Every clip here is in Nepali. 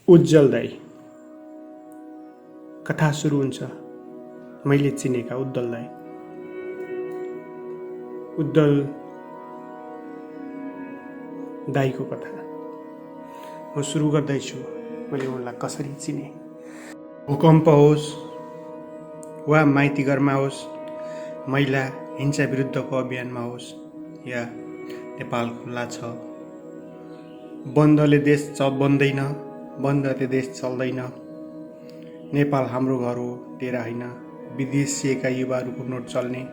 उज्जवल दाई कथा सुरु हुन्छ मैले चिनेका उज्जवल दाई। उज्जवल दाईको कथा म सुरु गर्दैछु। मैले उनलाई कसरी चिने। भूकम्प होस् वा माइती घरमा होस्, महिला हिंसा विरुद्धको अभियानमा होस् या नेपाल खुल्ला छ, बन्दले देश बन्दैन, बन्दले देश चल्दैन, नेपाल हाम्रो घर हो तेरा होइन, विदेशिएका युवाहरूको नोट चल्ने,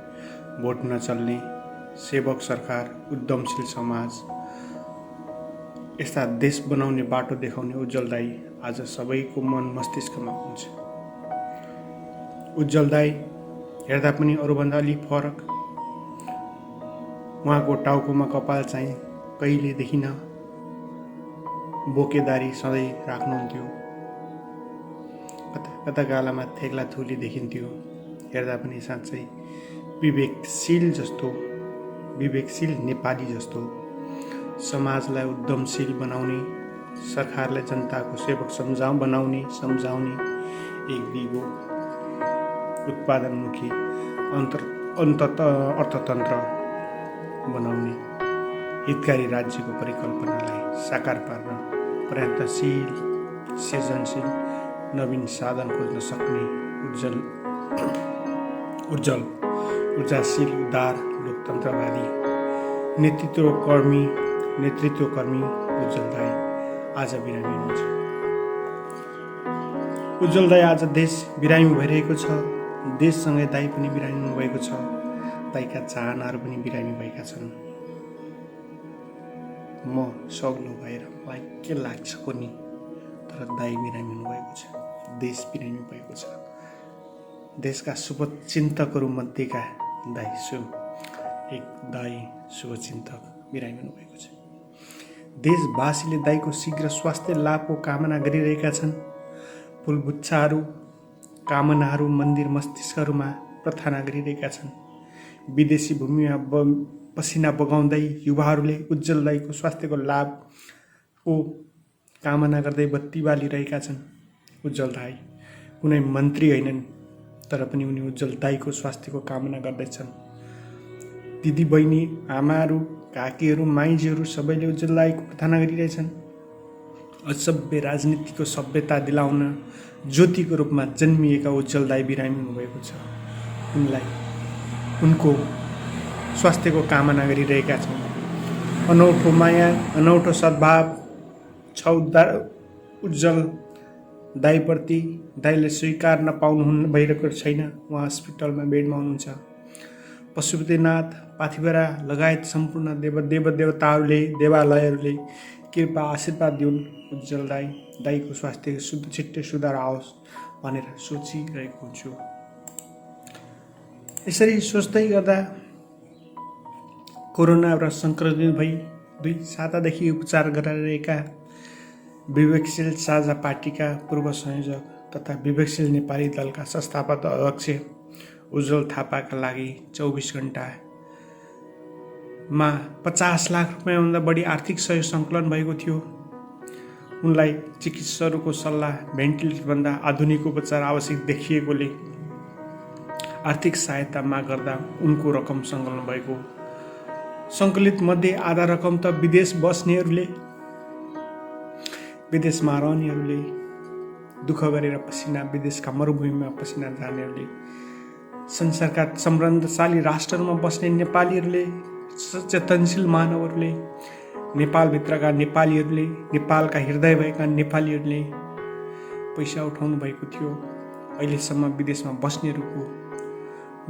भोट नचल्ने, सेवक सरकार, उद्यमशील समाज, यस्ता देश बनाउने बाटो देखाउने उज्जवल दाई आज सबैको मन मस्तिष्कमा हुन्छ। उज्जवल दाई हेर्दा पनि अरूभन्दा अलिक फरक। उहाँको टाउकोमा कपाल चाहिँ कहिले देखिन, बोकेदारी सधैँ राख्नुहुन्थ्यो, कता कता गालामा थेग्ला थुली देखिन्थ्यो। हेर्दा पनि साँच्चै विवेकशील नेपाली जस्तो, समाजलाई उद्यमशील बनाउने, सरकारलाई जनताको सेवक बनाउने सम्झाउने, एक दिगो उत्पादनमुखी अर्थतन्त्र बनाउने, हितकारी राज्यको परिकल्पनालाई साकार पार्न प्रयत्नशील, सृजनशील, नवीन साधन खोज्न सक्ने ऊर्जाशील, उदार, लोकतन्त्रवादी, नेतृत्वकर्मी उज्जवल दाई आज बिरामी हुनुहुन्छ। उज्जवल दाई आज देश बिरामी भइरहेको छ। देशसँगै दाई पनि बिरामी हुनुभएको छ। दाईका चाहनाहरू पनि बिरामी भएका छन्। म सग्लो भएर मलाई के लाग्छ कोनी, तर दाई बिरामी हुनुभएको छ, देश बिरामी भएको छ। देशका शुभचिन्तकहरू मध्येका दाई शुभचिन्तक बिरामी हुनुभएको छ। देशवासीले दाईको शीघ्र स्वास्थ्य लाभको कामना गरिरहेका छन्। फुलबुच्छाहरू, कामनाहरू मन्दिर मस्तिष्कहरूमा प्रार्थना गरिरहेका छन्। विदेशी भूमिमा पसिना बगाउँदै युवाहरूले उज्जवल दाईको स्वास्थ्यको लाभको कामना गर्दै बत्ती बालिरहेका छन्। उज्जवल दाई कुनै मन्त्री होइनन्, तर पनि उनी उज्जवल दाईको स्वास्थ्यको कामना गर्दैछन्। दिदी बहिनी, आमाहरू, काकीहरू, माइजीहरू सबैले उज्जवल दाईको प्रार्थना गरिरहेछन्। असभ्य राजनीतिको सभ्यता दिलाउन ज्योतिको रूपमा जन्मिएका उज्जवल दाई बिरामी हुनुभएको छ। उनको स्वास्थ्यको कामना गरिरहेका छौँ। अनौठो माया, अनौठो सद्भाव छ उज्जवल दाईप्रति। दाईले स्वीकार नपाउनु भइरहेको छैन। उहाँ हस्पिटलमा बेडमा हुनुहुन्छ। पशुपतिनाथ, पाथिभरा लगायत सम्पूर्ण देवदेवताहरूले, देवालयहरूले कृपा आशीर्वाद दिउन् उज्जवल दाईको स्वास्थ्य छिट्टै सुधार आओस् भनेर सोचिरहेको छु। यसरी सोच्दै गर्दा कोरोनाबाट सङ्क्रमित भई 2 सातादेखि उपचार गराइरहेका विवेकशील साझा पार्टीका पूर्व संयोजक तथा विवेकशील नेपाली दलका संस्थापक अध्यक्ष उज्जवल थापाका लागि 24 घण्टामा 50 लाख रुपियाँभन्दा बढी आर्थिक सहयोग सङ्कलन भएको थियो। उनलाई चिकित्सकहरूको सल्लाह भेन्टिलेटरभन्दा आधुनिक उपचार आवश्यक देखिएकोले आर्थिक सहायता माग गर्दा उनको रकम सङ्कलन भएको। सङ्कलित मध्ये आधा रकम त विदेशमा रहनेहरूले, दुःख गरेर पसिना विदेशका मरुभूमिमा पसिना जानेहरूले, संसारका समृद्धशाली राष्ट्रहरूमा बस्ने नेपालीहरूले, चेतनशील मानवहरूले, नेपालभित्रका नेपालीहरूले, नेपालका हृदय भएका नेपालीहरूले पैसा उठाउनु भएको थियो। अहिलेसम्म विदेशमा बस्नेहरूको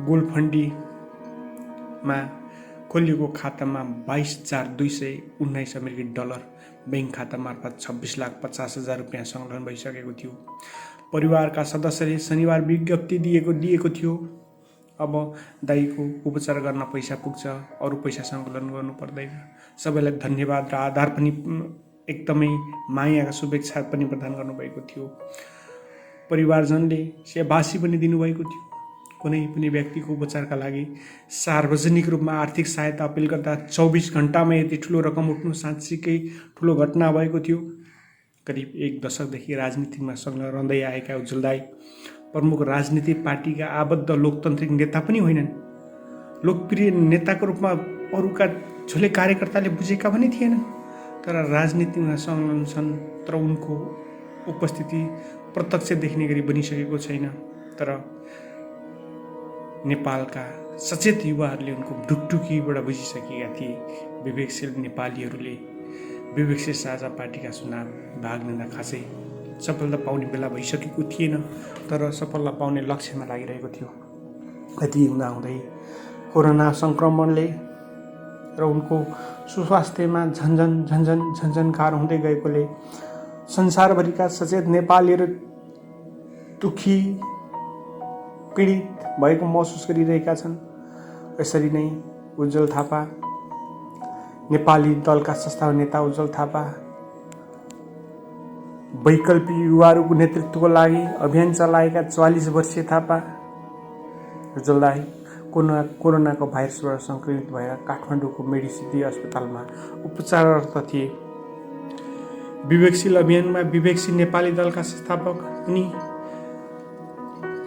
गोल्डफन्डीमा खोलिएको खातामा 22,219 अमेरिकी डलर बैंक खाता मार्फत 26,50,000 रुपियाँ सङ्कलन भइसकेको थियो। परिवारका सदस्यले शनिबार विज्ञप्ति दिएको थियो। अब दाईको उपचार गर्न पैसा पुग्छ, अरू पैसा सङ्कलन गर्नु पर्दैन। सबैलाई धन्यवाद र आधार पनि एकदमै मायाका शुभेच्छा पनि प्रदान गर्नुभएको थियो। परिवारजनले सेवासी पनि दिनुभएको थियो। कुनै पनि व्यक्तिको उपचारका लागि सार्वजनिक रूपमा आर्थिक सहायता अपिल गर्दा 24 घण्टामा यति ठुलो रकम उठ्नु साँच्चीकै ठुलो घटना भएको थियो। करिब 1 दशकदेखि राजनीतिमा संलग्न रहँदै आएका उज्जवल दाई प्रमुख राजनीतिक पार्टीका आबद्ध लोकतान्त्रिक नेता पनि होइनन्। लोकप्रिय नेताको रूपमा अरूका झोले कार्यकर्ताले बुझेका पनि थिएनन्, तर राजनीतिमा संलग्न छन्। तर उनको उपस्थिति प्रत्यक्ष देख्ने गरी बनिसकेको छैन। तर नेपालका सचेत युवाहरूले उनको ढुकढुकीबाट बुझिसकेका थिए। विवेकशील नेपालीहरूले विवेकशील साझा पार्टीका चुनाव भाग लिँदा खासै सफलता पाउने बेला भइसकेको थिएन, तर सफलता पाउने लक्ष्यमा लागिरहेको थियो। यति हुँदाहुँदै कोरोना सङ्क्रमणले र उनको सुस्वास्थ्यमा झन्झन गाह्रो हुँदै गएकोले संसारभरिका सचेत नेपालीहरू दुखी पीडित भएको महसुस गरिरहेका छन्। यसरी नै उज्जवल थापा, नेपाली दलका संस्थापक नेता उज्जवल थापा वैकल्पिक युवाहरूको नेतृत्वको लागि अभियान चलाएका 44 वर्षीय थापा उज्जवल दाई कोरोनाको भाइरसबाट सङ्क्रमित भएर काठमाडौँको मेडिसिटी अस्पतालमा उपचाररत थिए। विवेकशील अभियानमा विवेकशील नेपाली दलका संस्थापक उनी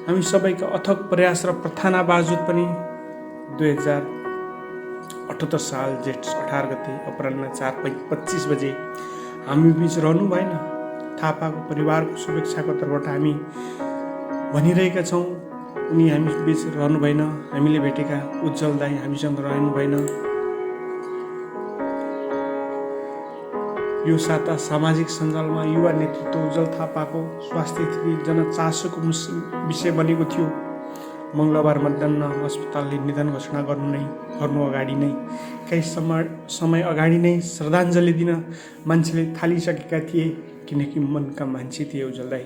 हामी सबैका अथक प्रयास र प्रार्थना बावजुद पनि 2078 साल जेठ 18 गते अपराह्न 4:25 बजे हामी बीच रहनु भएन। थापाको परिवारको शुभेच्छाको तर्फबाट हामी भनिरहेका छौँ, उनी हामी बीच रहनु भएन। हामीले भेटेका उज्जवल दाई हामीसँग रहनु भएन। यो साता सामाजिक सञ्जालमा युवा नेतृत्व उज्जवल थापाको स्वास्थ्य स्थिति जनचासोको विषय बनेको थियो। मङ्गलबार मध्याह अस्पतालले निधन घोषणा गर्नु अगाडि नै केही समय अगाडि नै श्रद्धाञ्जली दिन मान्छेले थालिसकेका थिए, किनकि मनका मान्छे थिए उज्जवल दाई।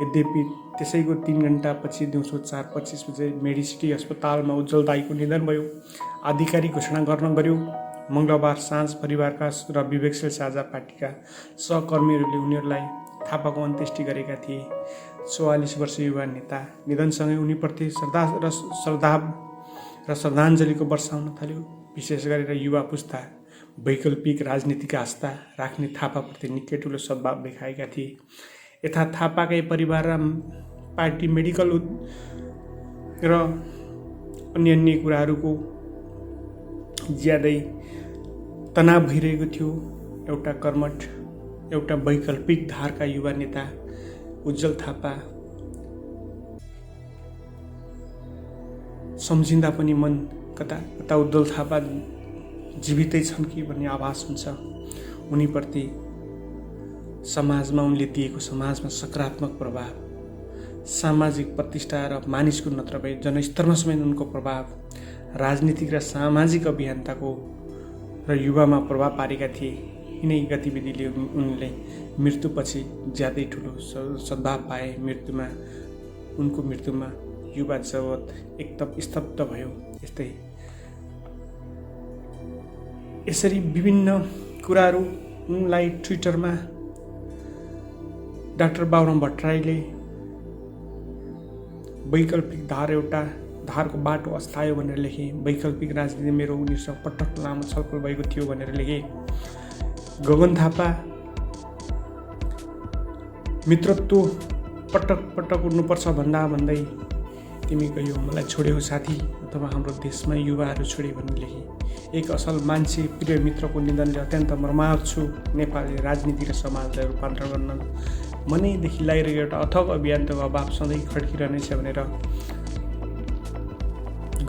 यद्यपि त्यसैको 3 घण्टापछि दिउँसो 4:25 बजे मेडिसिटी अस्पतालमा उज्जवल दाईको निधन भयो। आधिकारिक घोषणा गर्यो। मङ्गलबार साँझ परिवारका र विवेकशील साझा पार्टीका सहकर्मीहरूले उनीहरूलाई थापाको अन्त्येष्टि गरेका थिए। 44 वर्षीय युवा नेता निधनसँगै उनीप्रति श्रद्धा र श्रद्धाञ्जलीको वर्षा हुन थाल्यो। विशेष गरेर युवा पुस्ता वैकल्पिक राजनीतिक आस्था राख्ने थापाप्रति निकै ठुलो सद्भाव देखाएका थिए। यथा थापाकै परिवार र पार्टी मेडिकल र अन्य कुराहरूको ज्यादै तनाव भइरहेको थियो। एउटा कर्मठ, एउटा वैकल्पिक धारका युवा नेता उज्जवल थापा सम्झिँदा पनि मन कता उज्जवल थापा जीवितै छन् कि भन्ने आभास हुन्छ। उनीप्रति समाजमा उनले दिएको समाजमा सकारात्मक प्रभाव, सामाजिक प्रतिष्ठा र मानिसको नत्र भए जनस्तरमा समेत उनको प्रभाव, राजनीतिक र सामाजिक अभियन्ताको र युवामा प्रभाव पारेका थिए। यिनै गतिविधिले उनले मृत्युपछि ज्यादै ठुलो सद्भाव पाए। उनको मृत्युमा युवा जगत एकदम स्तब्ध भयो। यसरी विभिन्न कुराहरू उनलाई ट्विटरमा डाक्टर बाबुराम भट्टराईले वैकल्पिक धारको बाटो अस्तायो भनेर लेखे। वैकल्पिक राजनीति मेरो उनीसँग पटक लामो छलफल भएको थियो भनेर लेखे। गगन थापा मित्रत्व पटक उड्नुपर्छ भन्दै तिमी गयो मलाई छोड्यौ साथी, अथवा हाम्रो देशमा युवाहरू छोडे भन्ने लेखे। एक असल मान्छे प्रिय मित्रको निधनले अत्यन्त मर्माहत छु। नेपाली राजनीति र समाजलाई रूपान्तरण गर्न मनैदेखि लागिरहेको एउटा अथक अभियानको अभाव सधैँ खड्किरहनेछ भनेर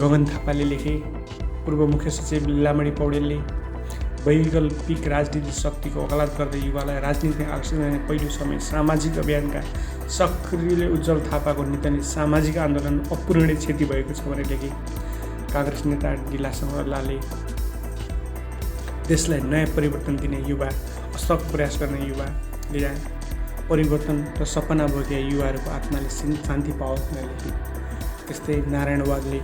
गगन थापाले लेखे। पूर्व मुख्य सचिव लीलामणि पौडेलले वैकल्पिक राजनीति शक्तिको वकालत गर्दै युवालाई राजनीति आकर्षित गर्ने पहिलो समय सामाजिक अभियानका सक्रियले उज्जवल थापाको निधनले सामाजिक आन्दोलन अपूरणीय क्षति भएको छ भनेर लेखे। काङ्ग्रेस नेता डिला संगलाले देशलाई नयाँ परिवर्तन दिने युवा, अथक प्रयास गर्ने युवा, परिवर्तन र सपना बोकेका युवाहरूको आत्माले शान्ति पाओस् भनेर लेखे। त्यस्तै नारायण वागले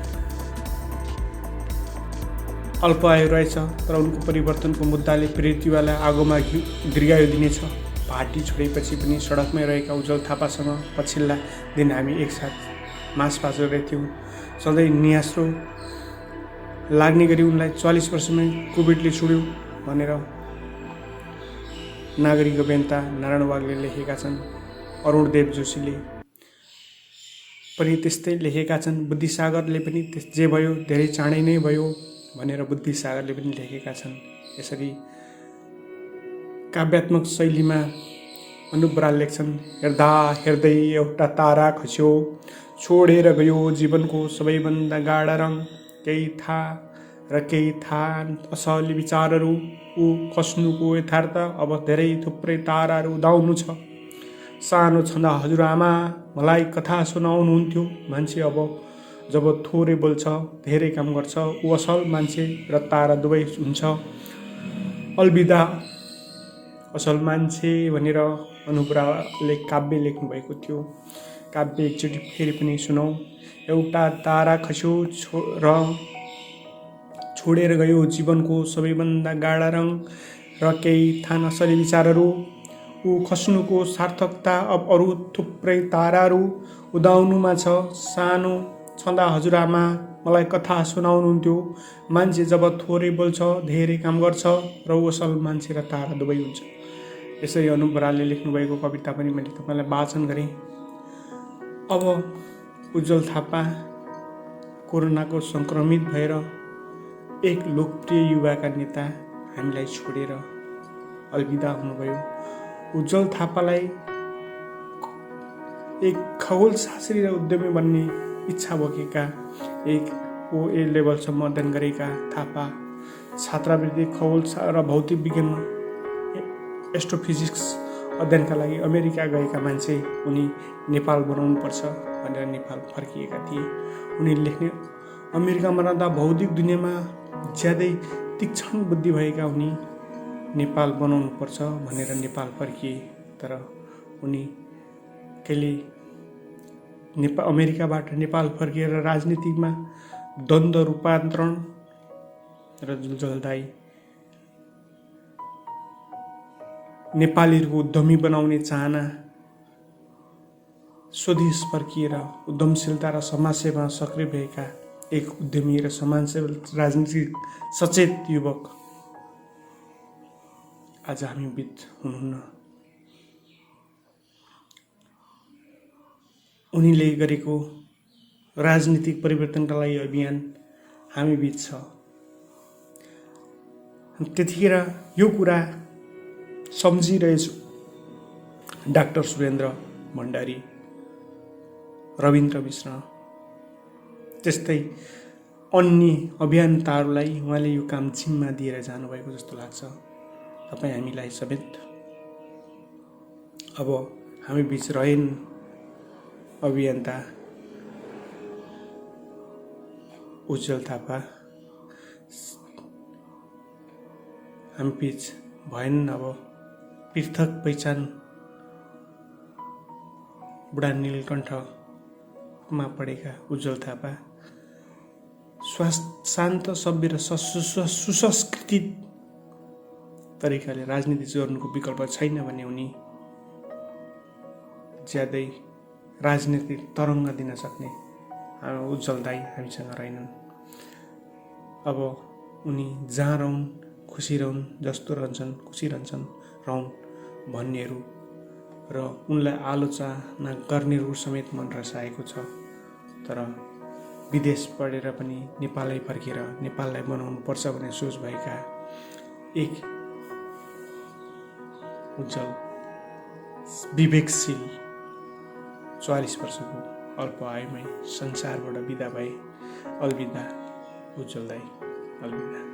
अल्प आयु रहेछ तर उनको परिवर्तनको मुद्दाले प्रेरित युवालाई आगोमा दीर्घायु दिनेछ। पार्टी छोडेपछि पनि सडकमै रहेका उज्जवल थापासँग पछिल्ला दिन हामी एकसाथ मासभात गरेका थियौँ। सधैँ नियास्रो लाग्ने गरी उनलाई 44 वर्षमै कोभिडले छोड्यो भनेर नागरिक अभियन्ता नारायण वाग्ले लेखेका छन्। अरुणदेव जोशीले पनि त्यस्तै लेखेका छन्। बुद्धिसागरले पनि जे भयो धेरै चाँडै नै भयो भनेर बुद्धिसागरले पनि लेखेका छन्। यसरी काव्यात्मक शैलीमा अनुप बराल लेख्छन्, हेर्दा हेर्दै एउटा तारा खस्यो, छोडेर गयो जीवनको सबैभन्दा गाढा रङ, केही थाहा र केही थाहा असली विचारहरू, ऊ खस्नुको यथार्थ, अब धेरै थुप्रै ताराहरू उदाउनु छ। सानो छँदा हजुरआमा मलाई कथा सुनाउनुहुन्थ्यो, मान्छे अब जब थोरै बोल्छ धेरै काम गर्छ, ऊ असल मान्छे र तारा दुवै हुन्छ, अलविदा असल मान्छे भनेर अनुप बरालले काव्य लेख्नुभएको थियो। काव्य एकचोटि फेरि पनि सुनौ। एउटा तारा खस्यो र छोडेर गयो जीवनको सबैभन्दा गाढा रङ र केही थाहा नसली विचारहरू, ऊ खस्नुको सार्थकता, अब अरू थुप्रै ताराहरू उदाउनुमा छ। सानो छँदा हजुरआमा मलाई कथा सुनाउनुहुन्थ्यो, मान्छे जब थोरै बोल्छ धेरै काम गर्छ र ऊ असल मान्छे र तारा दुवै हुन्छ। यसरी अनुप बरालले लेख्नुभएको कविता पनि मैले तपाईँलाई वाचन गरेँ। अब उज्जवल थापा कोरोनाको सङ्क्रमित भएर एक लोकप्रिय युवाका नेता हामीलाई छोडेर अलविदा हुनुभयो। उज्जवल थापालाई एक खगोलशास्त्री र उद्यमी बन्ने इच्छा बोकेका, एक OA लेभलसम्म अध्ययन गरेका थापा छात्रावृत्ति खगोल र भौतिक विज्ञानमा एस्ट्रोफिजिक्स अध्ययनका लागि अमेरिका गएका मान्छे। उनी नेपाल बनाउनुपर्छ भनेर नेपाल फर्किएका थिए। उनी लेख्ने अमेरिकामा रहँदा भौतिक दुनियाँमा ज्यादै तीक्ष्ण बुद्धि भएका उनी नेपाल बनाउनुपर्छ भनेर नेपाल फर्किए। तर उनी कहिले अमेरिकाबाट नेपाल फर्किएर राजनीतिमा द्वन्द्व रूपान्तरण र उज्जवल दाइ नेपालीहरूको उद्यमी बनाउने चाहना, स्वदेश फर्किएर उद्यमशीलता र समाजसेवामा सक्रिय भएका एक उद्यमी र समाजसेवी राजनीतिक सचेत युवक आज हामी बीच हुनुहुन्न। उनीले गरेको राजनीतिक परिवर्तनका लागि अभियान हामी बीच छ। त्यतिखेर यो कुरा सम्झिरहेछु डाक्टर सुरेन्द्र भण्डारी, रविन्द्र मिश्र, त्यस्तै अन्य अभियन्ताहरूलाई उहाँले यो काम जिम्मा दिएर जानुभएको जस्तो लाग्छ। तपाईँ हामीलाई समेत अब हामी बीच रहेन अभियन्ता उज्जवल थापा, हामी बीच भएन। अब पृथक पहिचान बुढा नीलकण्ठमा पढेका उज्जवल थापा शान्त सभ्य र सुसंस्कृत तरिकाले राजनीति गर्नुको विकल्प छैन भने उनी ज्यादै राजनीतिक तरङ्ग दिन सक्ने उज्जवल दाइ हामीसँग रहेनन्। अब उनी जहाँ रहन् खुसी रहन्, जस्तो रहन्छन् खुसी रहन्छन् रहन् भन्नेहरू र उनलाई आलोचना गर्नेहरू समेत मन रसाएको छ। तर विदेश पढेर पनि नेपालै फर्केर नेपाललाई बनाउनु पर्छ भन्ने सोच भएका एक उज्जवल विवेकशील 44 वर्षको अल्प आयुमै संसारबाट बिदा भए। अलविदा उज्जवल दाइ, अलविदा।